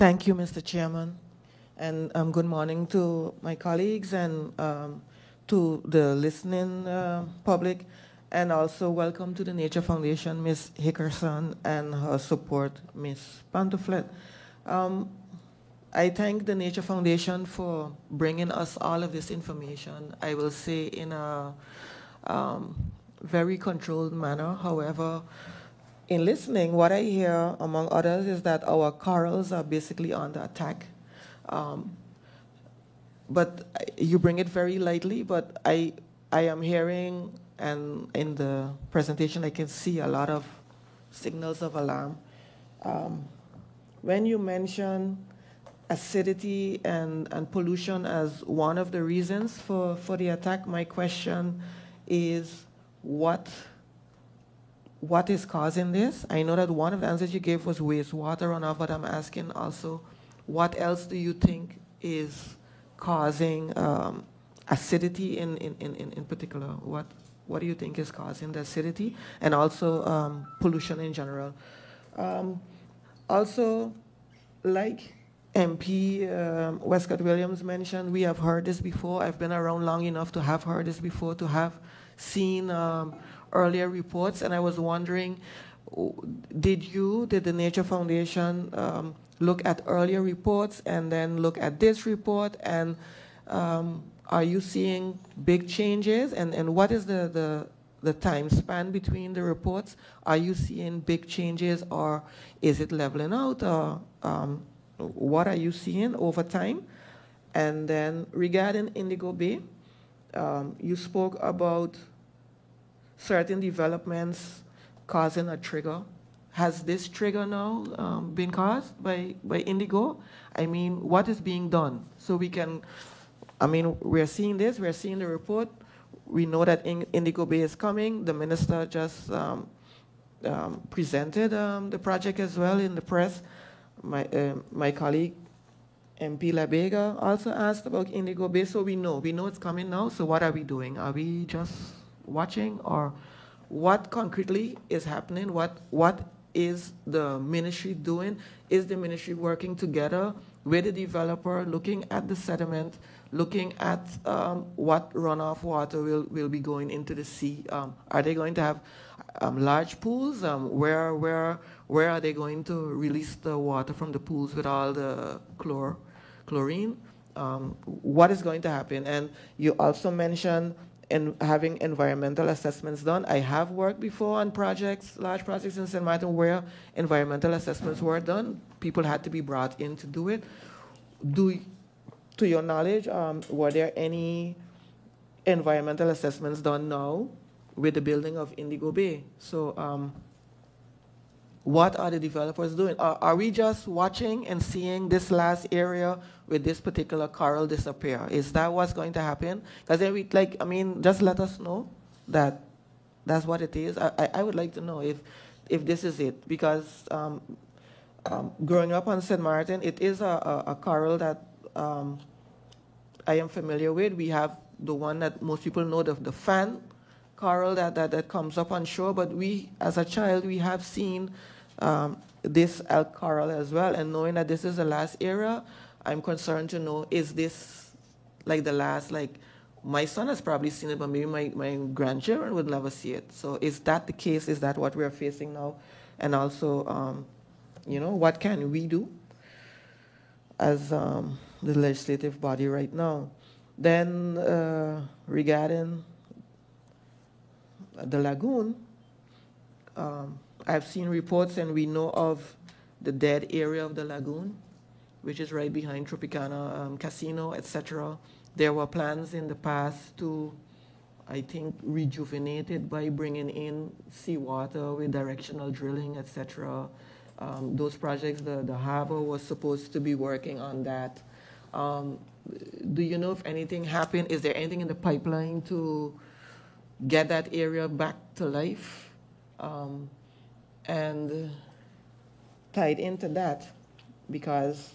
Thank you, Mr. Chairman, and good morning to my colleagues and to the listening public, and also welcome to the Nature Foundation, Ms. Hickerson, and her support, Ms. Pantoflet. I thank the Nature Foundation for bringing us all of this information, I will say in a very controlled manner. However, in listening, what I hear, among others, is that our corals are basically under attack. But you bring it very lightly, but I am hearing, and in the presentation I can see a lot of signals of alarm. When you mention acidity and pollution as one of the reasons for the attack, my question is what is causing this? I know that one of the answers you gave was wastewater runoff, but I'm asking also, what else do you think is causing acidity in particular? What do you think is causing the acidity, and also pollution in general? Also, like MP Westcott Williams mentioned, we have heard this before. I've been around long enough to have heard this before, to have seen earlier reports, and I was wondering, did the Nature Foundation look at earlier reports and then look at this report, and are you seeing big changes, and what is the time span between the reports? Are you seeing big changes, or is it leveling out, or what are you seeing over time? And then regarding Indigo Bay, you spoke about certain developments causing a trigger. Has this trigger now been caused by Indigo? I mean, what is being done? So we can, I mean, we're seeing this, we're seeing the report. We know that Indigo Bay is coming. The minister just presented the project as well in the press. My colleague, MP Labega, also asked about Indigo Bay, so we know it's coming now. So what are we doing? Are we just watching, or what concretely is happening? What is the ministry doing? Is the ministry working together with the developer, looking at the sediment, looking at what runoff water will be going into the sea? Are they going to have large pools? Where are they going to release the water from the pools with all the chlorine? What is going to happen? And you also mentioned having environmental assessments done. I have worked before on projects, large projects in St. Martin, where environmental assessments were done. People had to be brought in to do it. To your knowledge, were there any environmental assessments done now with the building of Indigo Bay? So what are the developers doing? Are we just watching and seeing this last area with this particular coral disappear? Is that what's going to happen? Because then just let us know that that's what it is. I would like to know if this is it, because growing up on St. Martin, it is a coral that I am familiar with. We have the one that most people know, the fan coral that comes up on shore, but we, as a child, we have seen this elk coral as well, and knowing that this is the last era, I'm concerned to know, is this like the last, like my son has probably seen it, but maybe my grandchildren would never see it. So is that the case? Is that what we're facing now? And also, what can we do as the legislative body right now? Then regarding the lagoon, I've seen reports, and we know of the dead area of the lagoon, which is right behind Tropicana Casino, etc. There were plans in the past to, I think, rejuvenate it by bringing in seawater with directional drilling, etc. Those projects, the harbor was supposed to be working on that. Do you know if anything happened? Is there anything in the pipeline to get that area back to life? And tied into that, because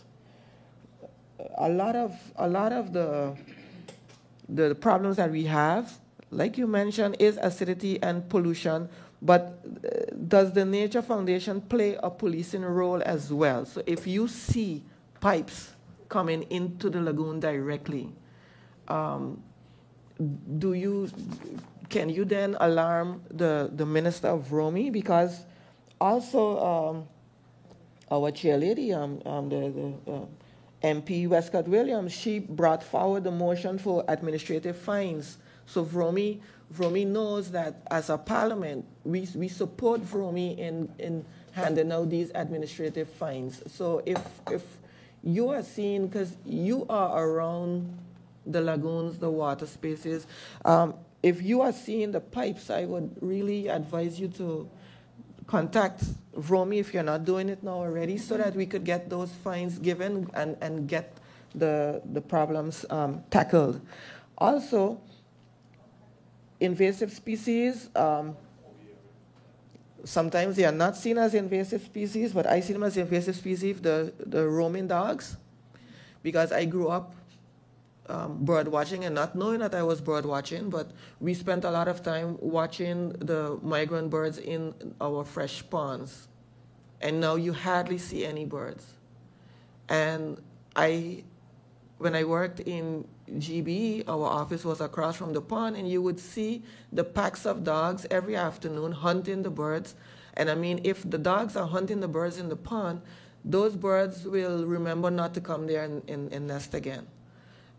a lot of the problems that we have, like you mentioned, is acidity and pollution. But does the Nature Foundation play a policing role as well? So if you see pipes coming into the lagoon directly. Can you then alarm the Minister of Romy? Because also our chairlady, the MP Westcott Williams, she brought forward the motion for administrative fines. So Vromy knows that as a parliament, we support Vromy in handing out these administrative fines. So if you are seeing, because you are around the lagoons, the water spaces, if you are seeing the pipes, I would really advise you to contact Vromy if you're not doing it now already, so that we could get those fines given and get the problems tackled. Also, invasive species, sometimes they are not seen as invasive species, but I see them as invasive species, the roaming dogs, because I grew up bird watching and not knowing that I was bird watching, but we spent a lot of time watching the migrant birds in our fresh ponds. And now you hardly see any birds. And when I worked in GB, our office was across from the pond, and you would see the packs of dogs every afternoon hunting the birds. And I mean, if the dogs are hunting the birds in the pond, those birds will remember not to come there and nest again.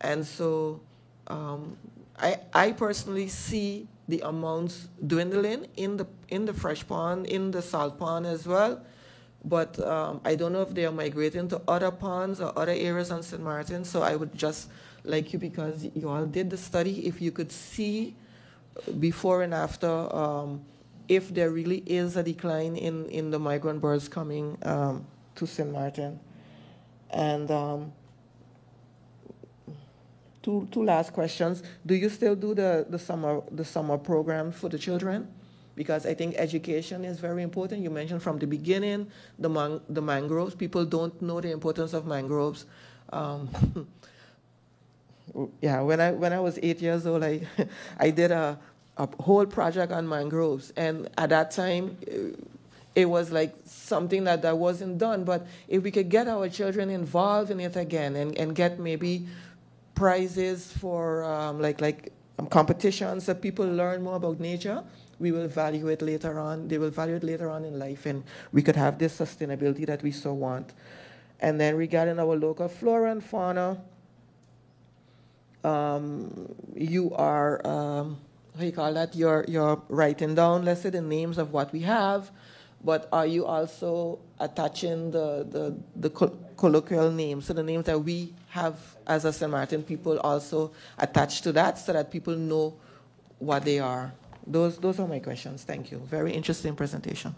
And so I personally see the amounts dwindling in the fresh pond, in the salt pond as well. But I don't know if they are migrating to other ponds or other areas on St. Martin. So I would just like you, because you all did the study, if you could see before and after if there really is a decline in the migrant birds coming to St. Martin. And two last questions. Do you still do the summer program for the children? Because I think education is very important. You mentioned from the beginning the mangroves. People don't know the importance of mangroves. Yeah, when I was 8 years old, I did a whole project on mangroves, and at that time it was like something that wasn't done. But if we could get our children involved in it again and get maybe prizes for competitions, so people learn more about nature, we will value it later on. They will value it later on in life, and we could have this sustainability that we so want. And then regarding our local flora and fauna, you are, how you call that? You're writing down, let's say, the names of what we have, but are you also attaching the colloquial names, so the names that we have as a St. Martin people also attached to that, so that people know what they are? Those are my questions. Thank you. Very interesting presentation.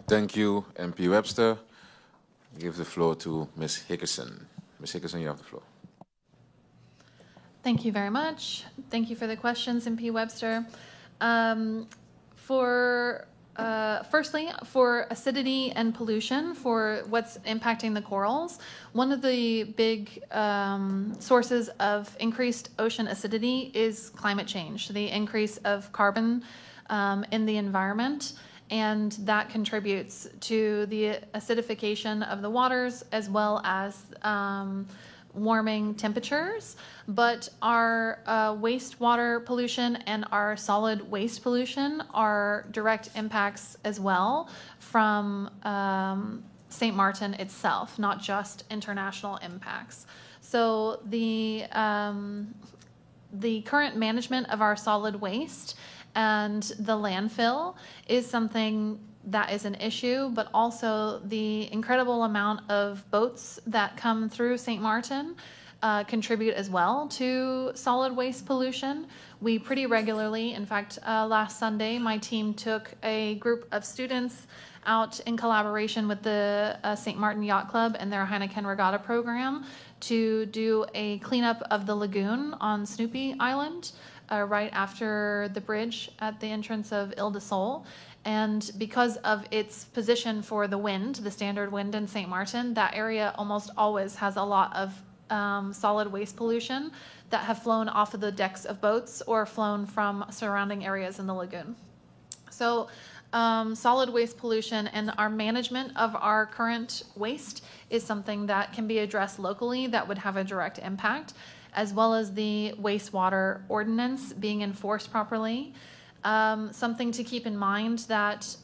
Thank you, MP Webster. I give the floor to Ms. Hickerson. Ms. Hickerson, you have the floor. Thank you very much. Thank you for the questions, MP Webster. Firstly, for acidity and pollution, for what's impacting the corals, one of the big sources of increased ocean acidity is climate change, the increase of carbon in the environment, and that contributes to the acidification of the waters as well as warming temperatures. But our wastewater pollution and our solid waste pollution are direct impacts as well from St. Martin itself, not just international impacts. So the current management of our solid waste and the landfill is something that is an issue, but also the incredible amount of boats that come through St. Martin contribute as well to solid waste pollution. We pretty regularly, in fact, last Sunday, my team took a group of students out in collaboration with the St. Martin Yacht Club and their Heineken Regatta program to do a cleanup of the lagoon on Snoopy Island, right after the bridge at the entrance of Ile de Sol. And because of its position for the wind, the standard wind in St. Martin, that area almost always has a lot of solid waste pollution that have flown off of the decks of boats or flown from surrounding areas in the lagoon. So Solid waste pollution and our management of our current waste is something that can be addressed locally that would have a direct impact, as well as the wastewater ordinance being enforced properly. Something to keep in mind that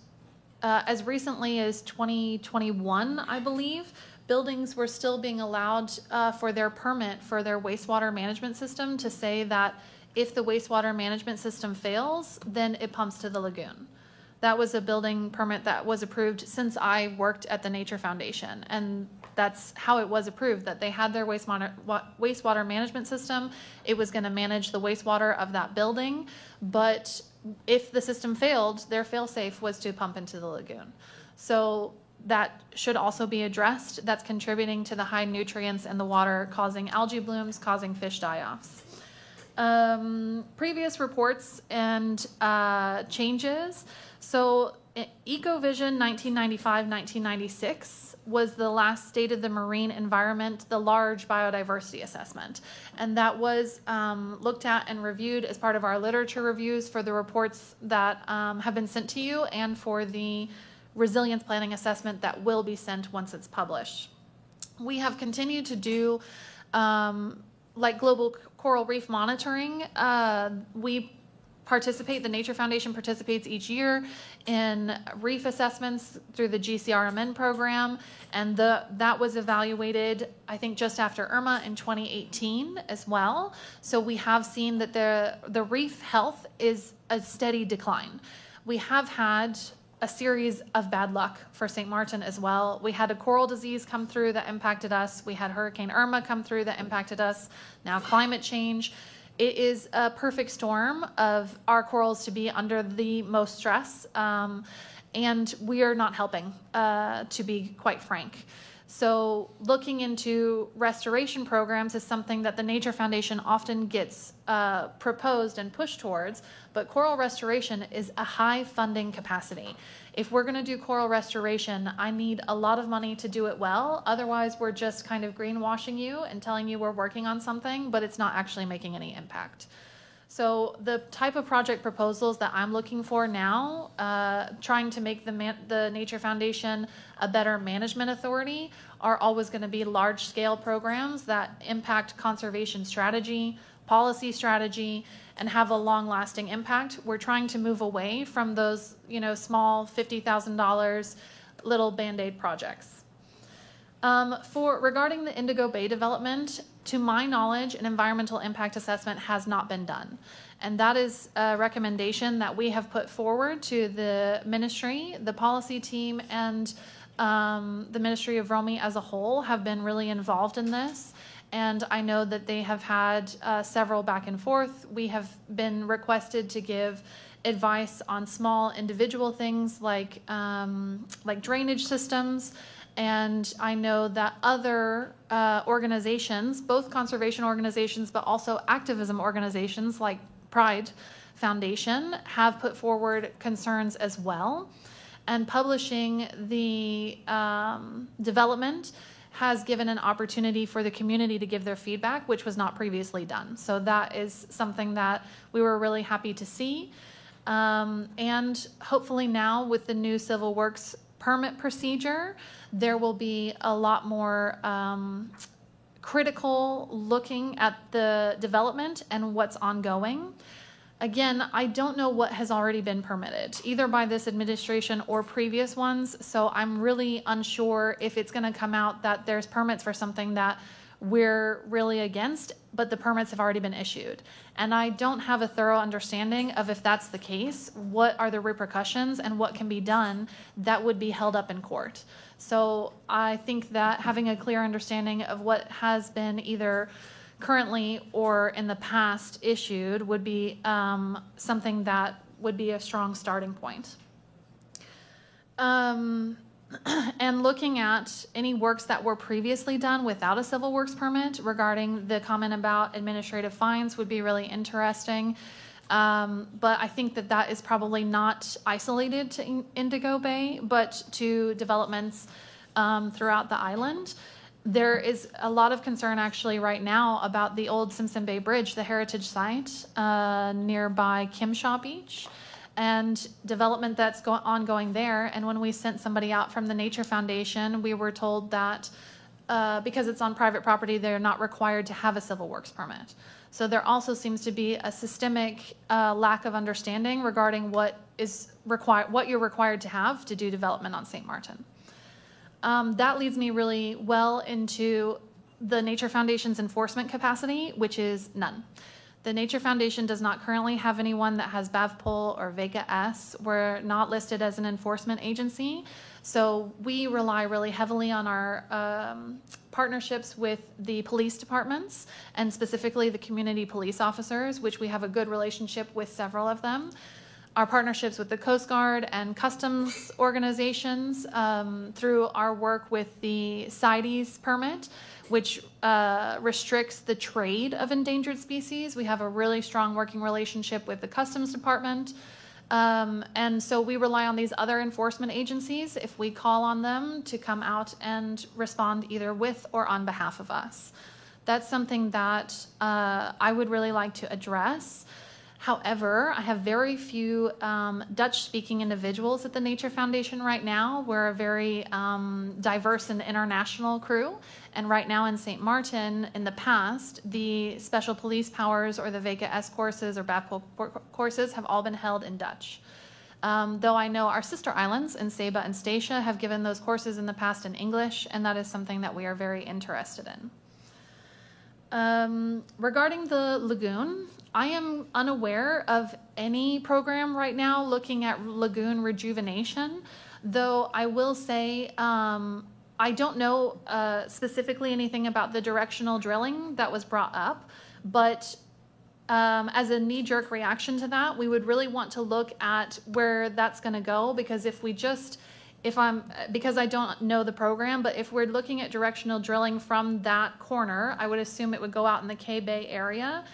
as recently as 2021, I believe, buildings were still being allowed for their permit for their wastewater management system to say that if the wastewater management system fails, then it pumps to the lagoon. That was a building permit that was approved since I worked at the Nature Foundation, and that's how it was approved, that they had their wastewater management system. It was going to manage the wastewater of that building, but if the system failed, their fail-safe was to pump into the lagoon. So that should also be addressed. That's contributing to the high nutrients in the water, causing algae blooms, causing fish die-offs. Previous reports and changes. So EcoVision 1995-1996 was the last State of the Marine Environment, the large biodiversity assessment. And that was looked at and reviewed as part of our literature reviews for the reports that have been sent to you and for the resilience planning assessment that will be sent once it's published. We have continued to do like global coral reef monitoring. We participate, the Nature Foundation participates each year in reef assessments through the GCRMN program, and that was evaluated, I think, just after Irma in 2018 as well. So we have seen that the reef health is a steady decline. We have had a series of bad luck for St. Martin as well. We had a coral disease come through that impacted us. We had Hurricane Irma come through that impacted us. Now climate change. It is a perfect storm of our corals to be under the most stress, and we are not helping, to be quite frank. So looking into restoration programs is something that the Nature Foundation often gets proposed and pushed towards, but coral restoration is a high funding capacity. If we're going to do coral restoration, I need a lot of money to do it well. Otherwise, we're just kind of greenwashing you and telling you we're working on something, but it's not actually making any impact. So the type of project proposals that I'm looking for now, trying to make the Nature Foundation a better management authority, are always going to be large-scale programs that impact conservation strategy, policy strategy, and have a long-lasting impact. We're trying to move away from those, small $50,000 little Band-Aid projects. Regarding the Indigo Bay development, to my knowledge, an environmental impact assessment has not been done. And that is a recommendation that we have put forward to the ministry. The policy team and the Ministry of Romy as a whole have been really involved in this. And I know that they have had several back and forth. We have been requested to give advice on small individual things like drainage systems. And I know that other organizations, both conservation organizations, but also activism organizations like Pride Foundation, have put forward concerns as well. And publishing the development has given an opportunity for the community to give their feedback, which was not previously done. So that is something that we were really happy to see. And hopefully now with the new Civil Works permit procedure, there will be a lot more critical looking at the development and what's ongoing. Again, I don't know what has already been permitted, either by this administration or previous ones, so I'm really unsure if it's going to come out that there's permits for something that we're really against, but the permits have already been issued. And I don't have a thorough understanding of, if that's the case, what are the repercussions and what can be done that would be held up in court. So I think that having a clear understanding of what has been either currently or in the past issued would be something that would be a strong starting point. And looking at any works that were previously done without a Civil Works permit regarding the comment about administrative fines would be really interesting. But I think that that is probably not isolated to Indigo Bay, but to developments throughout the island. There is a lot of concern actually right now about the old Simpson Bay Bridge, the heritage site nearby Kimshaw Beach. and development that's ongoing there. And when we sent somebody out from the Nature Foundation, we were told that because it's on private property, they're not required to have a civil works permit. So there also seems to be a systemic lack of understanding regarding what you're required to have to do development on St. Martin. That leads me really well into the Nature Foundation's enforcement capacity, which is none. The Nature Foundation does not currently have anyone that has BAVPOL or VECA S. We're not listed as an enforcement agency. So we rely really heavily on our partnerships with the police departments and specifically the community police officers, which we have a good relationship with several of them. Our partnerships with the Coast Guard and customs organizations through our work with the CITES permit, which restricts the trade of endangered species. We have a really strong working relationship with the Customs Department. And so we rely on these other enforcement agencies if we call on them to come out and respond either with or on behalf of us. That's something that I would really like to address. However, I have very few Dutch-speaking individuals at the Nature Foundation right now. We're a very diverse and international crew. And right now in St. Martin, in the past, the Special Police Powers or the VECA S courses or BAVPOL courses have all been held in Dutch. Though I know our sister islands in Saba and Statia have given those courses in the past in English, and that is something that we are very interested in. Regarding the lagoon, I am unaware of any program right now looking at lagoon rejuvenation, though I will say I don't know specifically anything about the directional drilling that was brought up, but as a knee-jerk reaction to that, we would really want to look at where that's going to go, because because I don't know the program, but if we're looking at directional drilling from that corner, I would assume it would go out in the K-Bay area.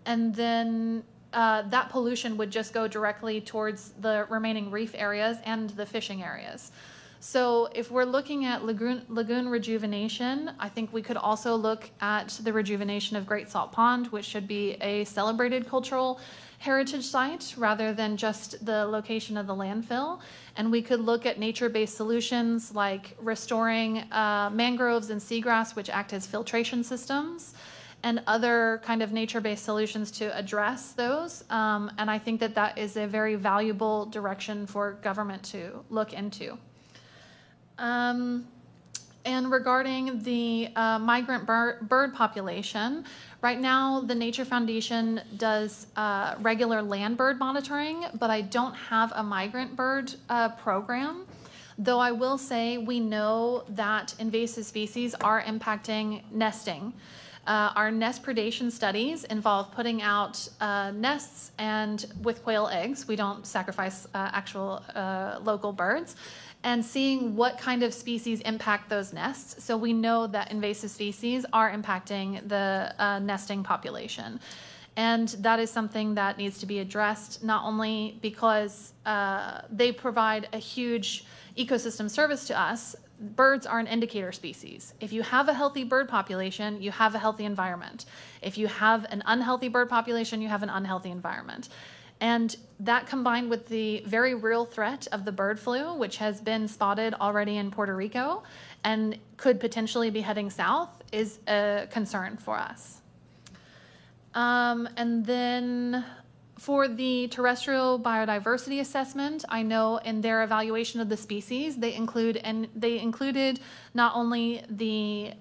And then that pollution would just go directly towards the remaining reef areas and the fishing areas. So if we're looking at lagoon rejuvenation, I think we could also look at the rejuvenation of Great Salt Pond, which should be a celebrated cultural heritage site rather than just the location of the landfill. And we could look at nature-based solutions like restoring mangroves and seagrass, which act as filtration systems, and other kind of nature-based solutions to address those. And I think that that is a very valuable direction for government to look into. And regarding the migrant bird population, right now the Nature Foundation does regular land bird monitoring, but I don't have a migrant bird program. Though I will say we know that invasive species are impacting nesting. Our nest predation studies involve putting out nests and with quail eggs. We don't sacrifice actual local birds, and seeing what kind of species impact those nests. So we know that invasive species are impacting the nesting population. And that is something that needs to be addressed, not only because they provide a huge ecosystem service to us. Birds are an indicator species. If you have a healthy bird population, you have a healthy environment. If you have an unhealthy bird population, you have an unhealthy environment. And that combined with the very real threat of the bird flu, which has been spotted already in Puerto Rico and could potentially be heading south, is a concern for us. And then for the terrestrial biodiversity assessment, I know in their evaluation of the species, they included not only the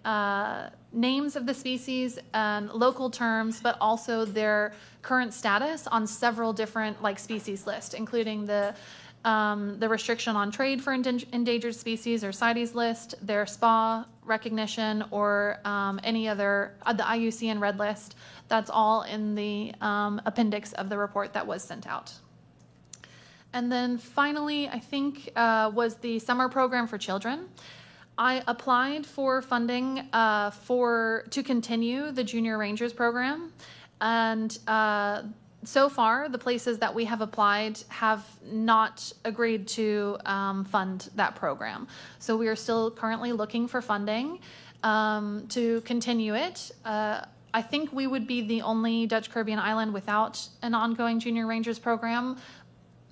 names of the species and local terms, but also their current status on several different species lists, including the restriction on trade for endangered species or CITES list, their SPA recognition, or any other, the IUCN Red List. That's all in the appendix of the report that was sent out. And then finally, I think, was the summer program for children. I applied for funding to continue the Junior Rangers program. And so far, the places that we have applied have not agreed to fund that program. So we are still currently looking for funding to continue it. I think we would be the only Dutch Caribbean island without an ongoing Junior Rangers program.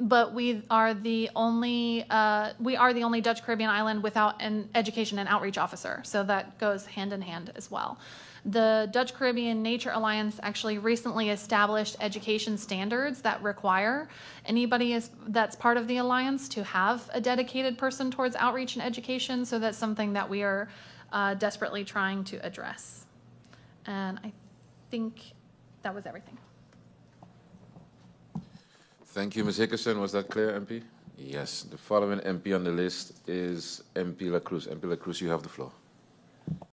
but we are the only Dutch Caribbean island without an education and outreach officer. So that goes hand in hand as well. The Dutch Caribbean Nature Alliance actually recently established education standards that require anybody that's part of the alliance to have a dedicated person towards outreach and education. So that's something that we are desperately trying to address. And I think that was everything. Thank you, Ms. Hickerson. Was that clear, MP? Yes. The following MP on the list is MP La Cruz. MP La Cruz, you have the floor.